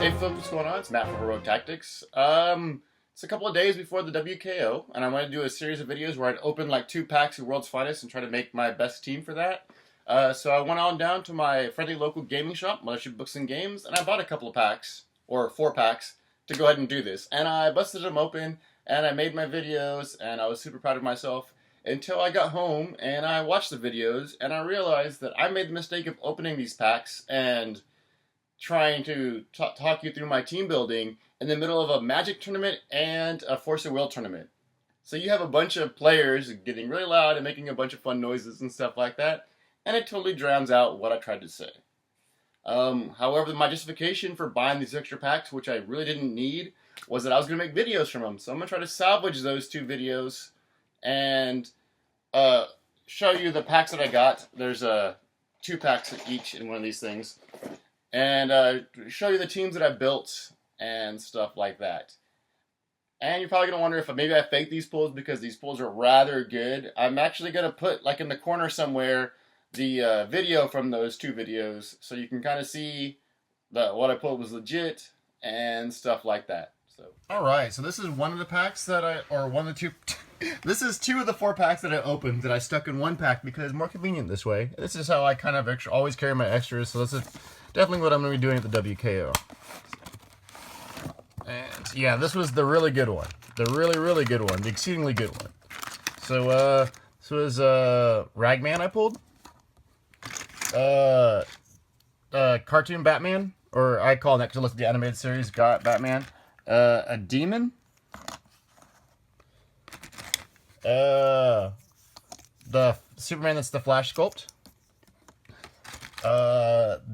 Hey folks, what's going on? It's Matt from Heroic Tactics. It's a couple of days before the WKO, and I wanted to do a series of videos where I'd open like 2 packs of World's Finest and try to make my best team for that. So I went on down to my friendly local gaming shop, Mothership Books and Games, and I bought a couple of packs, or 4 packs, to go ahead and do this. And I busted them open, and I made my videos, and I was super proud of myself until I got home and I watched the videos, and I realized that I made the mistake of opening these packs and trying to talk you through my team building in the middle of a Magic tournament and a Force of Will tournament. So you have a bunch of players getting really loud and making a bunch of fun noises and stuff like that, and it totally drowns out what I tried to say. However, my justification for buying these extra packs, which I really didn't need, was that I was going to make videos from them. So I'm going to try to salvage those 2 videos and show you the packs that I got. There's 2 packs each in one of these things. And show you the teams that I built and stuff like that. And you're probably going to wonder if maybe I faked these pulls because these pulls are rather good. I'm actually going to put, like in the corner somewhere, the video from those 2 videos so you can kind of see that what I pulled was legit and stuff like that. So, alright, so this is one of the packs that this is 2 of the 4 packs that I opened that I stuck in 1 pack because it's more convenient this way. This is how I kind of always carry my extras, so this is definitely what I'm going to be doing at the WKO. And yeah, this was the really good one. The really good one. The exceedingly good one. So, this was Ragman I pulled. Cartoon Batman, or I call it that because I looked at the animated series, got Batman. A Demon. The Superman that's the Flash sculpt.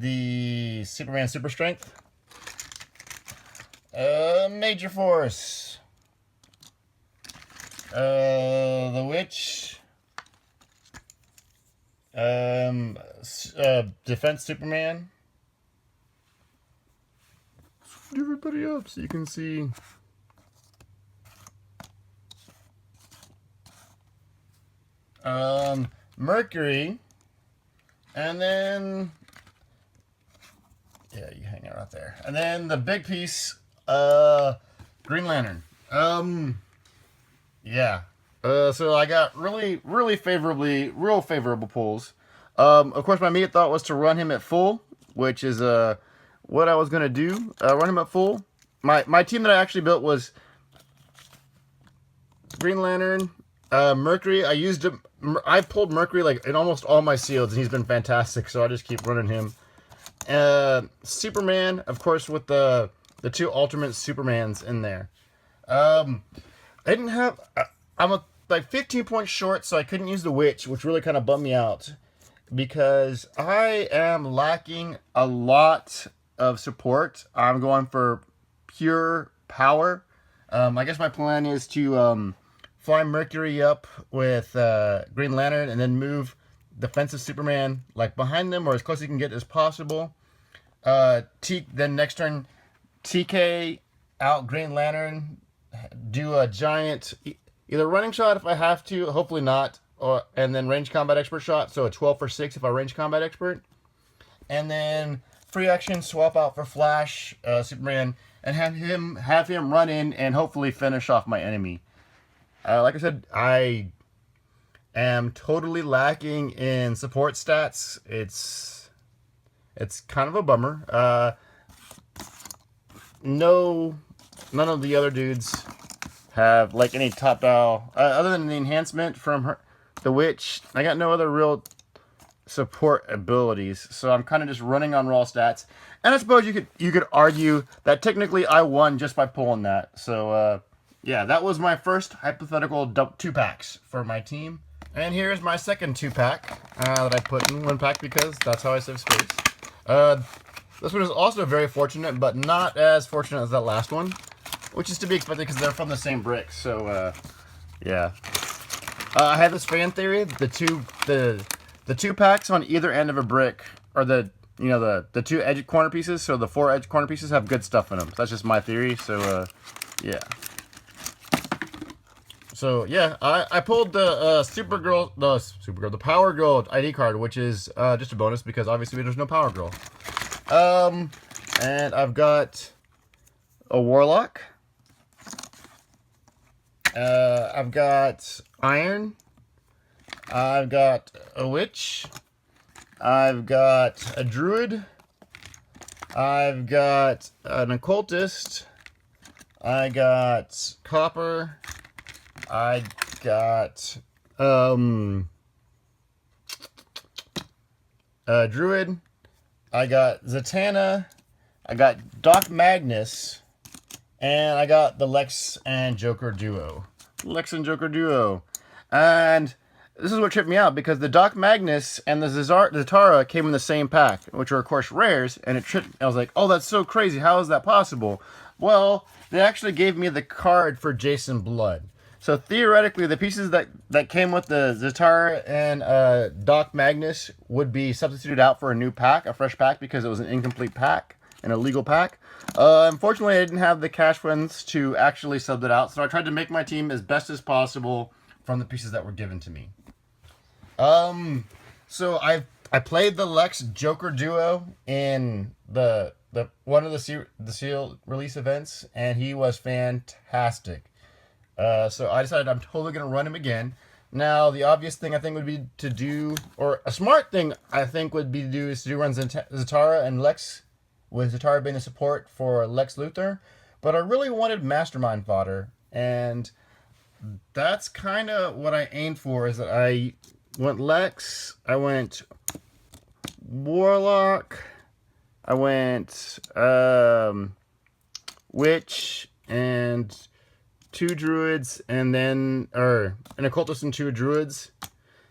The Superman Super Strength. Major Force. The Witch. Defense Superman. Put everybody up so you can see. Mercury. And then, yeah, you hang it right there. And then the big piece, Green Lantern. Yeah. So I got real favorable pulls. Of course, my immediate thought was to run him at full, which is what I was gonna do. Run him at full. My team that I actually built was Green Lantern, Mercury. I pulled Mercury like in almost all my seals, and he's been fantastic. So I just keep running him. Superman, of course, with the 2 alternate Supermans in there. I didn't have. I'm like 15 points short, so I couldn't use the Witch, which really kind of bummed me out because I am lacking a lot of support. I'm going for pure power. I guess my plan is to fly Mercury up with Green Lantern and then move defensive Superman like behind them or as close as you can get as possible. Then next turn, TK out Green Lantern, do a giant either running shot if I have to, hopefully not, and then range combat expert shot, so a 12 for 6 if I range combat expert. And then free action swap out for Flash Superman and have him run in and hopefully finish off my enemy. Like I said, I am totally lacking in support stats. It's kind of a bummer. None of the other dudes have like any top dial other than the enhancement from the Witch. I got no other real support abilities, so I'm kind of just running on raw stats. And I suppose you could argue that technically I won just by pulling that. So yeah, that was my first hypothetical 2 packs for my team. And here's my second 2 pack that I put in 1 pack because that's how I save space. This one is also very fortunate, but not as fortunate as that last one, which is to be expected because they're from the same brick. So yeah, I have this fan theory: the 2 packs on either end of a brick are the 2 edge corner pieces. So the 4 edge corner pieces have good stuff in them. That's just my theory. So yeah. So yeah, I pulled the the Power Girl ID card, which is just a bonus because obviously there's no Power Girl. And I've got a Warlock. I've got Iron. I've got a Witch. I've got a Druid. I've got an Occultist. I got Copper. I got Druid. I got Zatanna. I got Doc Magnus. And I got the Lex and Joker duo. Lex and Joker duo. And this is what tripped me out, because the Doc Magnus and the Zatara came in the same pack, which are of course rares, and I was like, oh, that's so crazy, how is that possible? Well, they actually gave me the card for Jason Blood. So theoretically, the pieces that came with the Zatara and Doc Magnus would be substituted out for a new pack, a fresh pack, because it was an incomplete pack, an illegal pack. Unfortunately, I didn't have the cash funds to actually sub it out, so I tried to make my team as best as possible from the pieces that were given to me. So I played the Lex Joker duo in the one of the seal release events, and he was fantastic. So I decided I'm totally gonna run him again. Now, the obvious thing I think would be to do, or a smart thing I think would be to do, is to run Zatara and Lex, with Zatara being the support for Lex Luthor. But I really wanted Mastermind fodder, and that's kind of what I aimed for, is that I went Lex, I went Warlock, I went Witch, and 2 Druids, and then, an Occultist and 2 Druids.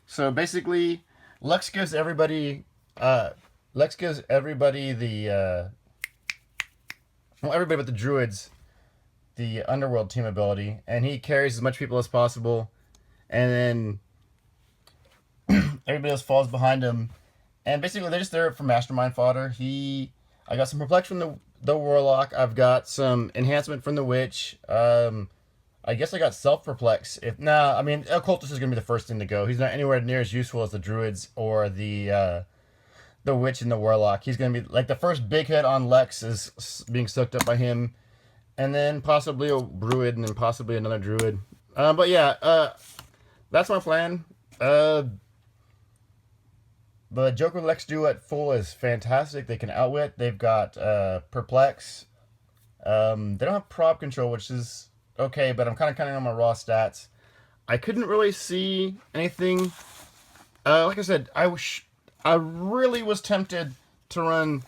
So basically, Lex gives everybody the, well, everybody but the Druids, the Underworld team ability, and he carries as much people as possible, and then everybody else falls behind him, and basically they're just there for Mastermind fodder. I got some Perplex from the Warlock, I've got some Enhancement from the Witch, I guess I got Self-Perplex. I mean, Occultist is going to be the first thing to go. He's not anywhere near as useful as the Druids or the Witch and the Warlock. He's going to be, like, the first big hit on Lex is being soaked up by him. And then possibly a Druid, and then possibly another Druid. But yeah, that's my plan. The Joker Lex duo at full is fantastic. They can outwit. They've got Perplex. They don't have prop control, which is okay, but I'm kind of counting on my raw stats. I couldn't really see anything. Like I said, I really was tempted to run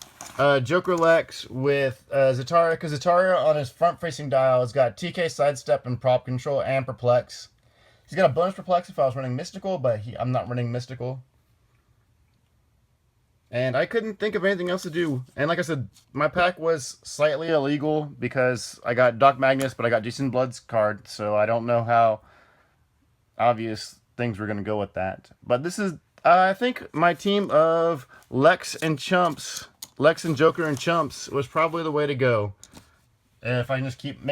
Joker Lex with Zatara, because Zatara on his front-facing dial has got TK Sidestep and Prop Control and Perplex. He's got a bonus Perplex if I was running Mystical, but I'm not running Mystical. And I couldn't think of anything else to do. And like I said, my pack was slightly illegal because I got Doc Magnus, but I got Jason Blood's card, so I don't know how obvious things were going to go with that. But this is, I think my team of Lex and Chumps, Lex and Joker and Chumps, was probably the way to go. If I can just keep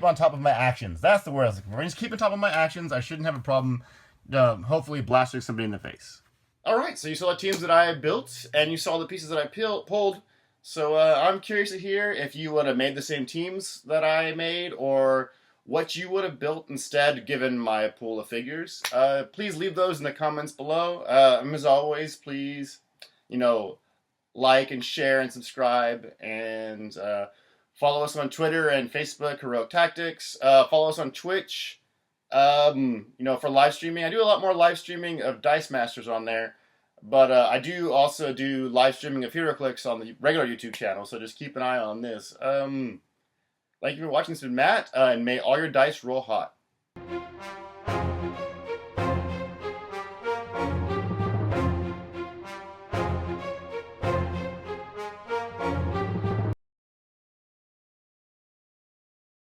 on top of my actions. That's the word I was looking for. If I just keep on top of my actions, I shouldn't have a problem hopefully blasting somebody in the face. Alright, so you saw the teams that I built, and you saw the pieces that I pulled. So I'm curious to hear if you would have made the same teams that I made, or what you would have built instead given my pool of figures. Please leave those in the comments below. As always, please, like and share and subscribe, and follow us on Twitter and Facebook, Heroic Tactics. Follow us on Twitch. For live streaming. I do a lot more live streaming of Dice Masters on there, but I do also do live streaming of HeroClix on the regular YouTube channel, so just keep an eye on this. Thank you for watching. This has been Matt, and may all your dice roll hot.